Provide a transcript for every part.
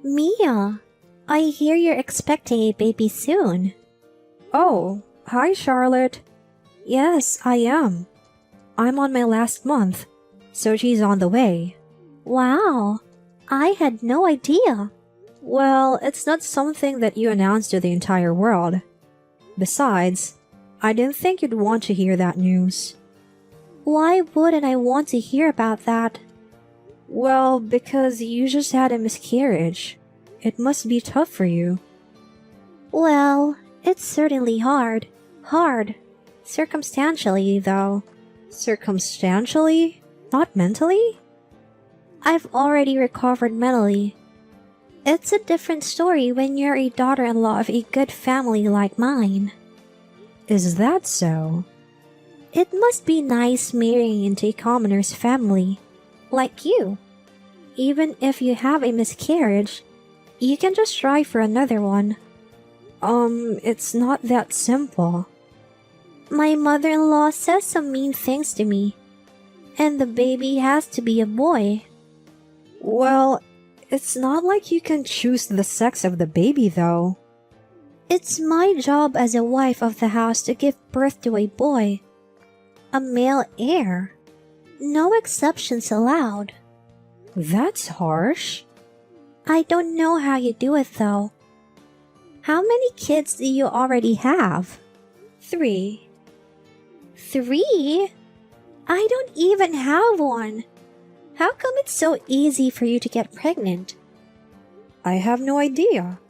Mia, I hear you're expecting a baby soon. Oh, hi Charlotte. Yes, I am. I'm on my last month, so she's on the way. Wow, I had no idea. Well, it's not something that you announce to the entire world. Besides, I didn't think you'd want to hear that news. Why wouldn't I want to hear about that? Well, because you just had a miscarriage. It must be tough for you. Well, it's certainly hard. Hard. Circumstantially, though. Circumstantially? Not mentally? I've already recovered mentally. It's a different story when you're a daughter-in-law of a good family like mine. Is that so? It must be nice marrying into a commoner's family, like you. Even if you have a miscarriage, you can just try for another one. It's not that simple. My mother-in-law says some mean things to me, and the baby has to be a boy. Well, it's not like you can choose the sex of the baby, though. It's my job as a wife of the house to give birth to a boy. A male heir. No exceptions allowed. That's harsh. I don't know how you do it, though. How many kids do you already have? 3. 3? I don't even have one. How come it's so easy for you to get pregnant? I have no idea.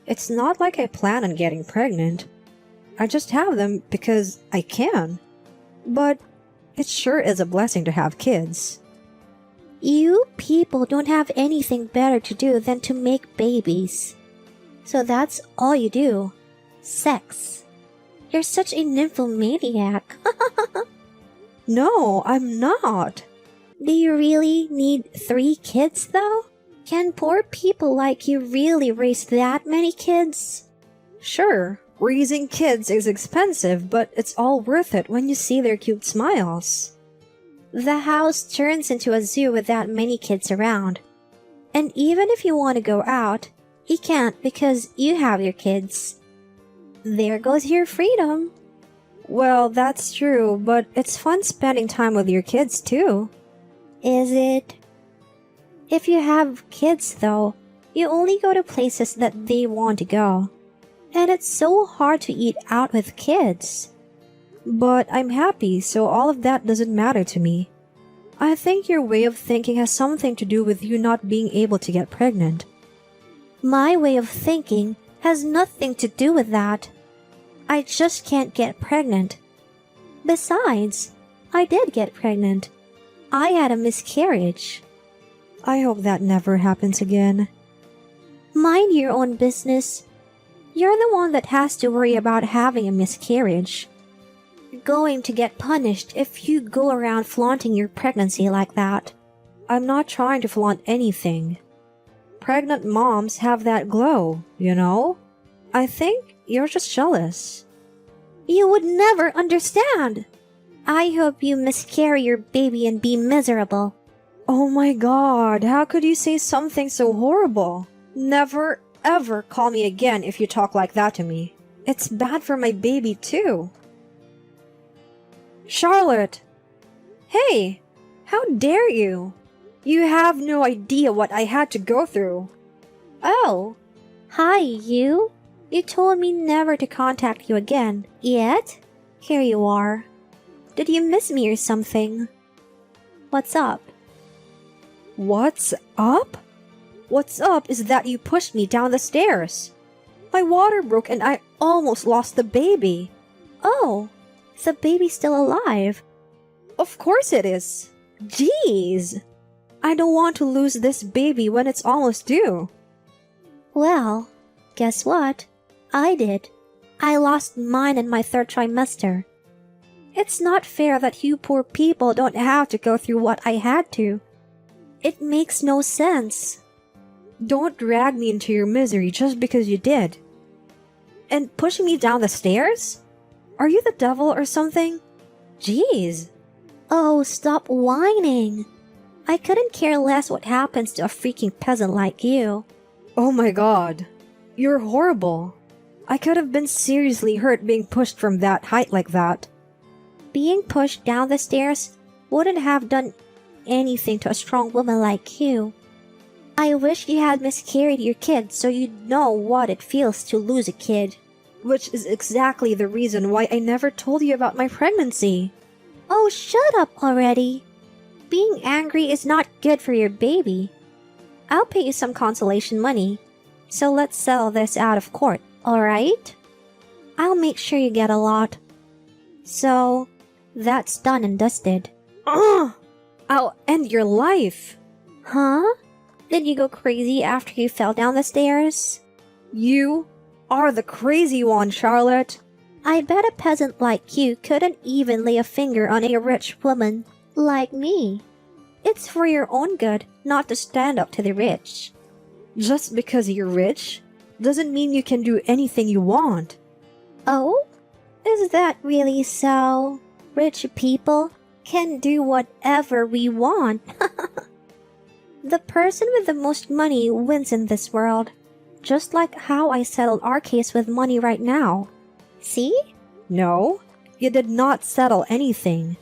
It's not like I plan on getting pregnant. I just have them because I can. But it sure is a blessing to have kids. You people don't have anything better to do than to make babies. So that's all you do. Sex. You're such a nymphomaniac. No, I'm not. Do you really need 3 kids, though? Can poor people like you really raise that many kids? Sure, raising kids is expensive, but it's all worth it when you see their cute smiles. The house turns into a zoo with that many kids around. And even if you want to go out, you can't because you have your kids. There goes your freedom. Well, that's true, but it's fun spending time with your kids too. Is it? If you have kids, though, you only go to places that they want to go. And it's so hard to eat out with kids. But I'm happy, so all of that doesn't matter to me. I think your way of thinking has something to do with you not being able to get pregnant. My way of thinking has nothing to do with that. I just can't get pregnant. Besides, I did get pregnant. I had a miscarriage. I hope that never happens again. Mind your own business. You're the one that has to worry about having a miscarriage. You're going to get punished if you go around flaunting your pregnancy like that. I'm not trying to flaunt anything. Pregnant moms have that glow, you know? I think you're just jealous. You would never understand. I hope you miscarry your baby and be miserable. Oh my god, how could you say something so horrible? Never, ever call me again if you talk like that to me. It's bad for my baby too. Charlotte! Hey! How dare you? You have no idea what I had to go through. Oh, hi you. You told me never to contact you again, yet here you are. Did you miss me or something? What's up? What's up? What's up is that you pushed me down the stairs. My water broke and I almost lost the baby. Oh, the baby's still alive. Of course it is. Jeez. I don't want to lose this baby when it's almost due. Well, guess what? I did. I lost mine in my 3rd trimester. It's not fair that you poor people don't have to go through what I had to. It makes no sense. Don't drag me into your misery just because you did. And pushing me down the stairs? Are you the devil or something? Jeez. Oh, stop whining. I couldn't care less what happens to a freaking peasant like you. Oh my god. You're horrible. I could have been seriously hurt being pushed from that height like that. Being pushed down the stairs wouldn't have done anything to a strong woman like you. I wish you had miscarried your kid so you'd know what it feels to lose a kid. Which is exactly the reason why I never told you about my pregnancy. Oh, shut up already. Being angry is not good for your baby. I'll pay you some consolation money, so let's settle this out of court, alright? I'll make sure you get a lot. So, that's done and dusted. Ugh! I'll end your life. Huh? Did you go crazy after you fell down the stairs? You are the crazy one, Charlotte. I bet a peasant like you couldn't even lay a finger on a rich woman like me. It's for your own good not to stand up to the rich. Just because you're rich doesn't mean you can do anything you want. Oh? Is that really so? Rich people can do whatever we want. The person with the most money wins in this world. Just like how I settled our case with money right now. See? No, you did not settle anything.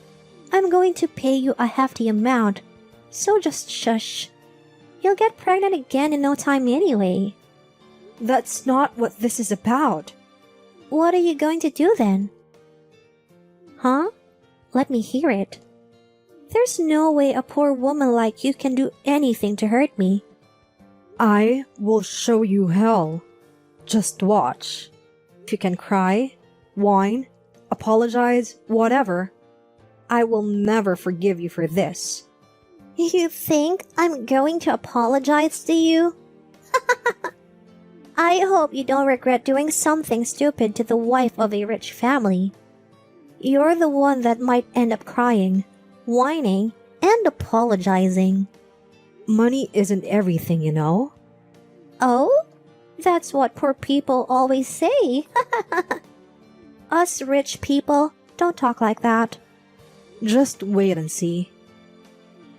I'm going to pay you a hefty amount, so just shush. You'll get pregnant again in no time anyway. That's not what this is about. What are you going to do then? Huh? Let me hear it. There's no way a poor woman like you can do anything to hurt me. I will show you hell. Just watch. If you can cry, whine, apologize, whatever, I will never forgive you for this. You think I'm going to apologize to you? I hope you don't regret doing something stupid to the wife of a rich family. You're the one that might end up crying, whining, and apologizing. Money isn't everything, you know? Oh? That's what poor people always say. Us rich people don't talk like that. Just wait and see.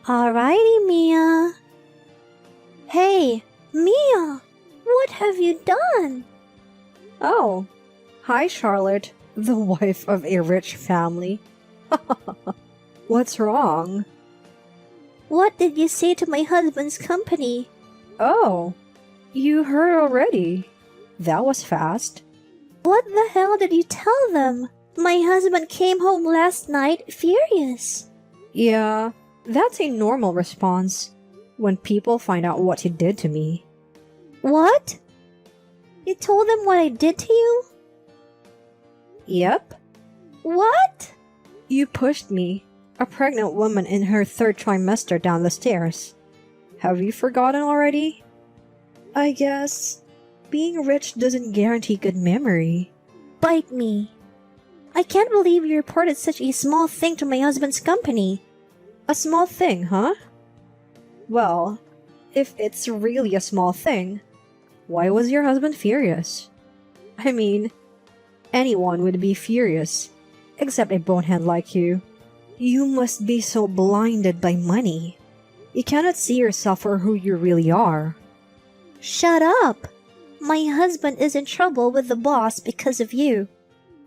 Alrighty, Mia. Hey, Mia, what have you done? Oh, hi, Charlotte, the wife of a rich family. What's wrong? What did you say to my husband's company? Oh, you heard already. That was fast. What the hell did you tell them? My husband came home last night furious. Yeah, that's a normal response when people find out what you did to me. What? You told them what I did to you? Yep. What? You pushed me, a pregnant woman in her third trimester, down the stairs. Have you forgotten already? I guess being rich doesn't guarantee good memory. Bite me. I can't believe you reported such a small thing to my husband's company. A small thing, huh? Well, if it's really a small thing, why was your husband furious? I mean, anyone would be furious, except a bonehead like you. You must be so blinded by money. You cannot see yourself for who you really are. Shut up! My husband is in trouble with the boss because of you.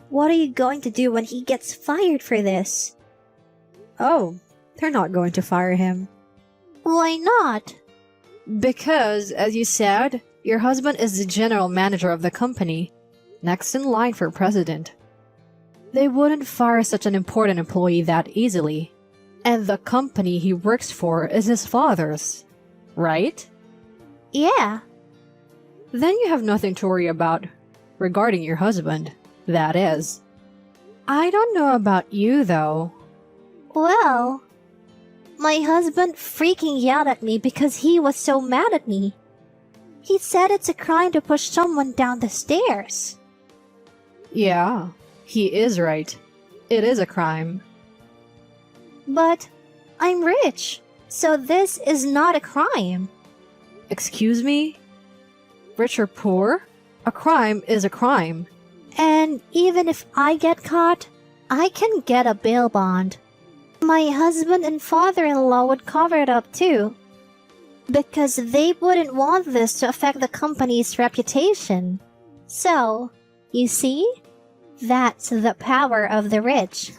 What are you going to do when he gets fired for this? Oh, they're not going to fire him. Why not? Because, as you said, your husband is the general manager of the company, next in line for president. They wouldn't fire such an important employee that easily. And the company he works for is his father's, right? Yeah. Then you have nothing to worry about regarding your husband, that is. I don't know about you, though. Well, my husband freaking yelled at me because he was so mad at me. He said it's a crime to push someone down the stairs. Yeah, he is right. It is a crime. But I'm rich, so this is not a crime. Excuse me? Rich or poor? A crime is a crime. And even if I get caught, I can get a bail bond. My husband and father-in-law would cover it up too. Because they wouldn't want this to affect the company's reputation. So, you see? That's the power of the rich.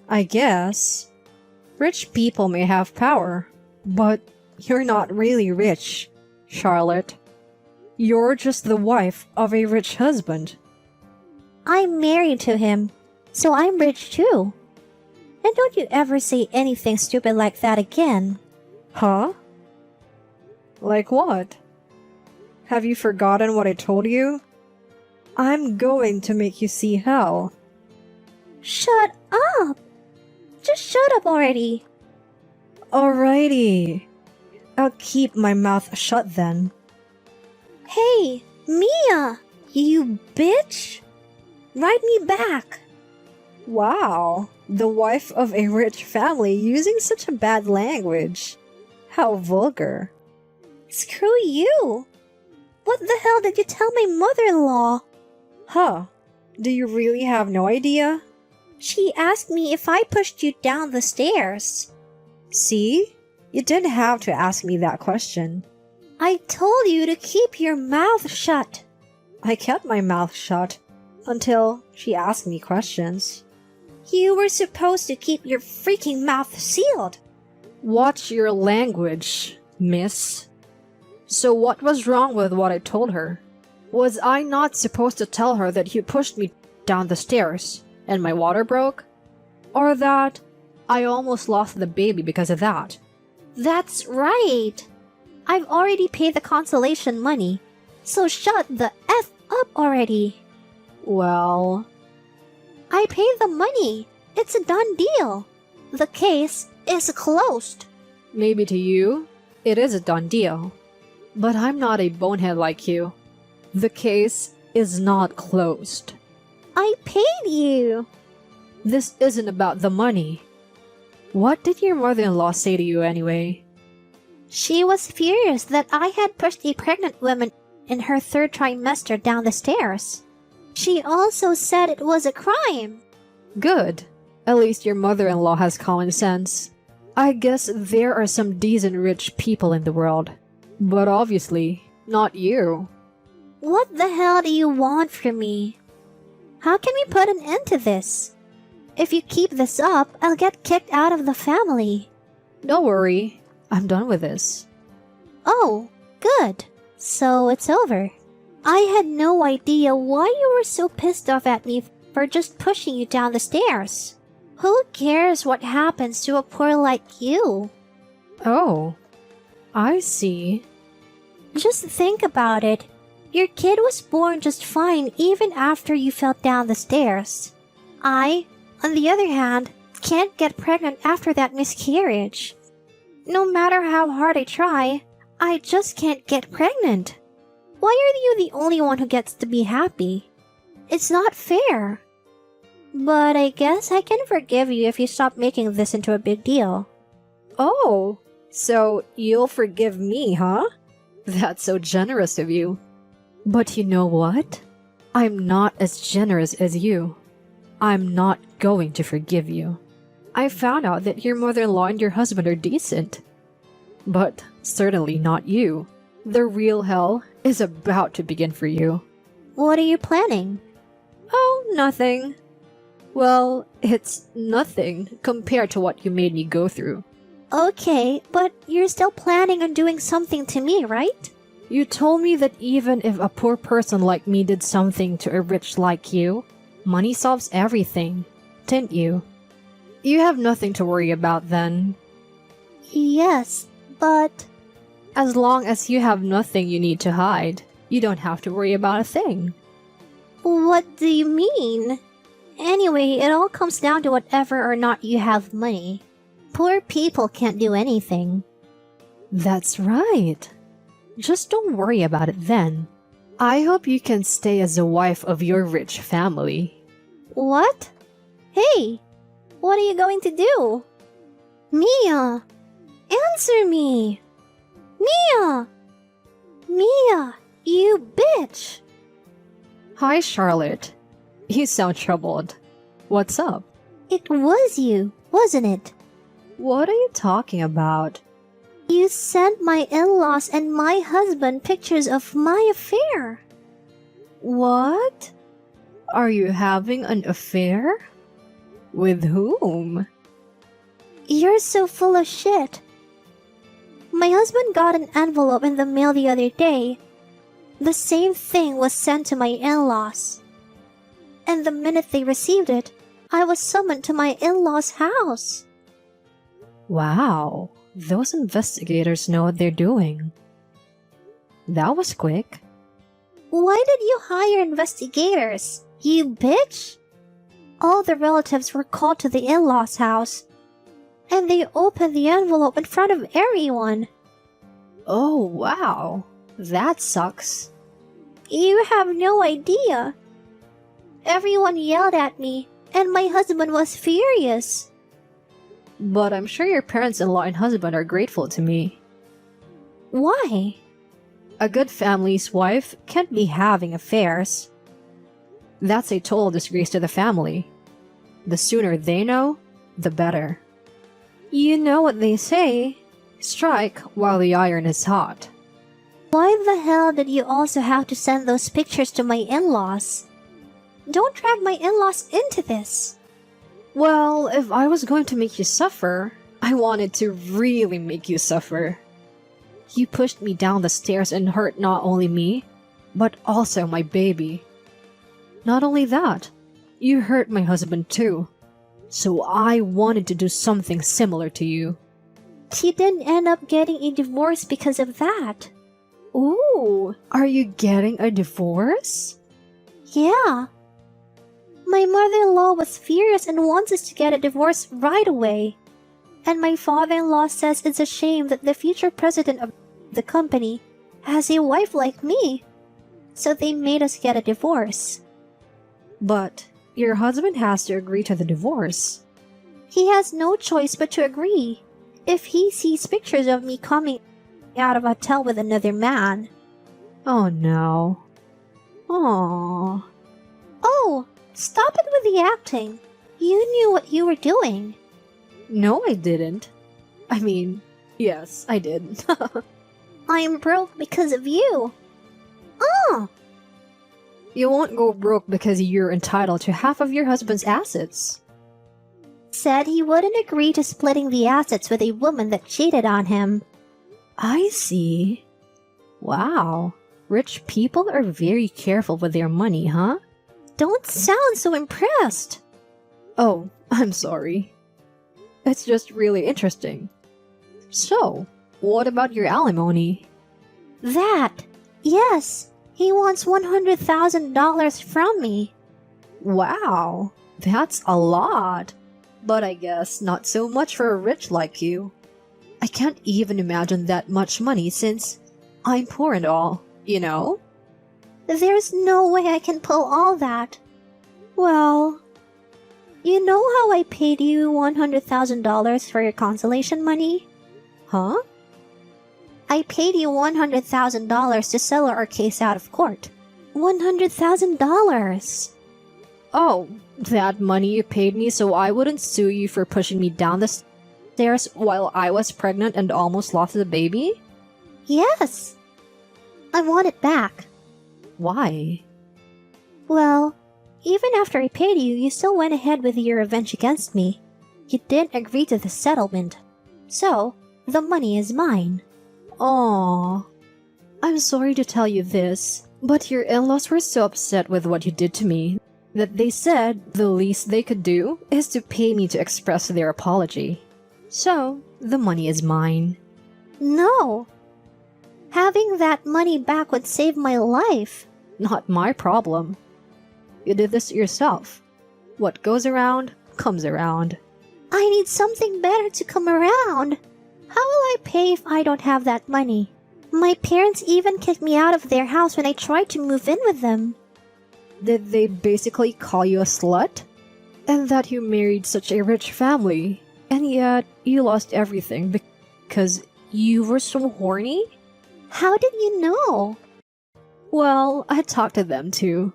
I guess. Rich people may have power, but you're not really rich, Charlotte. You're just the wife of a rich husband. I'm married to him, so I'm rich too. And don't you ever say anything stupid like that again. Huh? Like what? Have you forgotten what I told you? I'm going to make you see hell. Shut up! Just shut up already. Alrighty. I'll keep my mouth shut then. Hey, Mia! You bitch! Write me back. Wow, the wife of a rich family using such a bad language. How vulgar. Screw you! What the hell did you tell my mother-in-law? Huh, do you really have no idea? She asked me if I pushed you down the stairs. See? You didn't have to ask me that question. I told you to keep your mouth shut. I kept my mouth shut until she asked me questions. You were supposed to keep your freaking mouth sealed. Watch your language, miss. So what was wrong with what I told her? Was I not supposed to tell her that you pushed me down the stairs and my water broke? Or that I almost lost the baby because of that? That's right. I've already paid the consolation money, so shut the F up already. Well, I paid the money. It's a done deal. The case is closed. maybe to you, it is a done deal. But I'm not a bonehead like you. The case is not closed. I paid you. This isn't about the money. What did your mother-in-law say to you anyway? She was furious that I had pushed a pregnant woman in her third trimester down the stairs. She also said it was a crime. Good. At least your mother-in-law has common sense. I guess there are some decent rich people in the world. But obviously, not you. What the hell do you want from me? How can we put an end to this? If you keep this up, I'll get kicked out of the family. Don't worry, I'm done with this. Oh, good. So it's over. I had no idea why you were so pissed off at me for just pushing you down the stairs. Who cares what happens to a poor like you? Oh, I see. Just think about it. Your kid was born just fine even after you fell down the stairs. I, on the other hand, can't get pregnant after that miscarriage. No matter how hard I try, I just can't get pregnant. Why are you the only one who gets to be happy? It's not fair. But I guess I can forgive you if you stop making this into a big deal. Oh, so you'll forgive me, huh? That's so generous of you. But you know what? I'm not as generous as you. I'm not going to forgive you. I found out that your mother-in-law and your husband are decent. But certainly not you. The real hell is about to begin for you. What are you planning? Oh, nothing. Well, it's nothing compared to what you made me go through. Okay, but you're still planning on doing something to me, right? You told me that even if a poor person like me did something to a rich like you, money solves everything, didn't you? You have nothing to worry about then. Yes, but... As long as you have nothing you need to hide, you don't have to worry about a thing. What do you mean? Anyway, it all comes down to whether or not you have money. Poor people can't do anything. That's right. Just don't worry about it then. I hope you can stay as the wife of your rich family. What? Hey, what are you going to do? Mia! Answer me! Mia! Mia, you bitch! Hi, Charlotte. You sound troubled. What's up? It was you, wasn't it? What are you talking about? You sent my in-laws and my husband pictures of my affair. What? Are you having an affair? With whom? You're so full of shit. My husband got an envelope in the mail the other day. The same thing was sent to my in-laws. And the minute they received it, I was summoned to my in-laws' house. Wow, those investigators know what they're doing. That was quick. Why did you hire investigators, you bitch? All the relatives were called to the in-laws' house, and they opened the envelope in front of everyone. Oh, wow. That sucks. You have no idea. Everyone yelled at me, and my husband was furious. But I'm sure your parents-in-law and husband are grateful to me. Why? A good family's wife can't be having affairs. That's a total disgrace to the family. The sooner they know, the better. You know what they say, strike while the iron is hot. Why the hell did you also have to send those pictures to my in-laws? Don't drag my in-laws into this. Well, if I was going to make you suffer, I wanted to really make you suffer. You pushed me down the stairs and hurt not only me, but also my baby. Not only that, you hurt my husband too. So I wanted to do something similar to you. You didn't end up getting a divorce because of that. Ooh, are you getting a divorce? Yeah. My mother-in-law was furious and wants us to get a divorce right away. And my father-in-law says it's a shame that the future president of the company has a wife like me. So they made us get a divorce. But your husband has to agree to the divorce. He has no choice but to agree. If he sees pictures of me coming out of a hotel with another man. Oh no. Aww. Oh, stop it with the acting. You knew what you were doing. No, I didn't. I mean, yes, I did. I'm broke because of you. Oh! You won't go broke because you're entitled to half of your husband's assets. Said he wouldn't agree to splitting the assets with a woman that cheated on him. I see. Wow. Rich people are very careful with their money, huh? Don't sound so impressed. Oh, I'm sorry. It's just really interesting. So, what about your alimony? That. Yes. He wants $100,000 from me. Wow. That's a lot. But I guess not so much for a rich like you. I can't even imagine that much money since I'm poor and all, you know? There's no way I can pull all that. Well, you know how I paid you $100,000 for your consolation money? huh? I paid you $100,000 to settle our case out of court. $100,000. Oh, that money you paid me so I wouldn't sue you for pushing me down the stairs while I was pregnant and almost lost the baby? Yes. I want it back. Why? Well, even after I paid you, you still went ahead with your revenge against me. You didn't agree to the settlement. So, the money is mine. Aww. I'm sorry to tell you this, but your in-laws were so upset with what you did to me that they said the least they could do is to pay me to express their apology. So, the money is mine. No. Having that money back would save my life. Not my problem. You did this yourself. What goes around, comes around. I need something better to come around. How will I pay if I don't have that money? My parents even kicked me out of their house when I tried to move in with them. Did they basically call you a slut? And that you married such a rich family, and yet you lost everything because you were so horny? How did you know? Well, I talked to them too.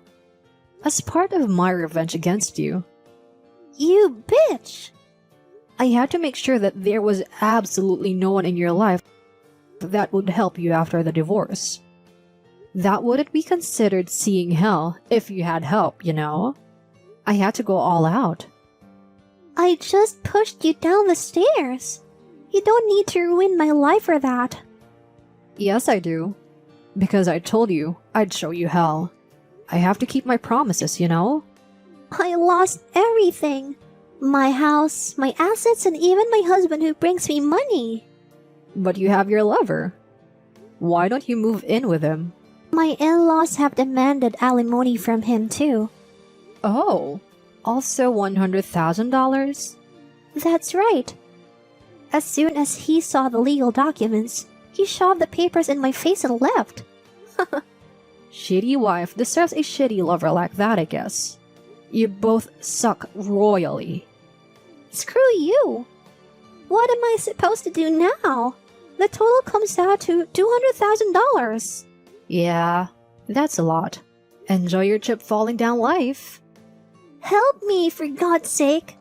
As part of my revenge against you. You bitch! I had to make sure that there was absolutely no one in your life that would help you after the divorce. That wouldn't be considered seeing hell if you had help, you know? I had to go all out. I just pushed you down the stairs. You don't need to ruin my life for that. Yes, I do. Because I told you I'd show you hell. I have to keep my promises, you know? I lost everything. My house, my assets, and even my husband who brings me money. But you have your lover. Why don't you move in with him? My in-laws have demanded alimony from him too. Oh, also $100,000? That's right. As soon as he saw the legal documents, he shoved the papers in my face and left. Shitty wife deserves a shitty lover like that, I guess. You both suck royally. Screw you! What am I supposed to do now? The total comes out to $200,000. Yeah, that's a lot. Enjoy your chip falling down life. Help me, for God's sake!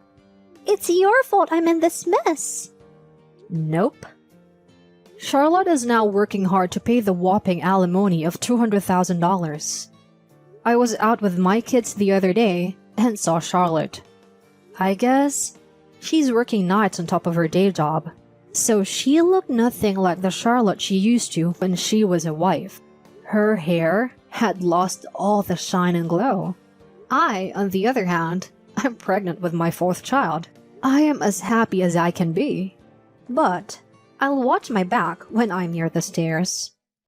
It's your fault I'm in this mess. Nope. Charlotte is now working hard to pay the whopping alimony of $200,000. I was out with my kids the other day and saw Charlotte. I guess she's working nights on top of her day job, so she looked nothing like the Charlotte she used to when she was a wife. Her hair had lost all the shine and glow. I, on the other hand, I'm pregnant with my 4th child. I am as happy as I can be. But I'll watch my back when I'm near the stairs.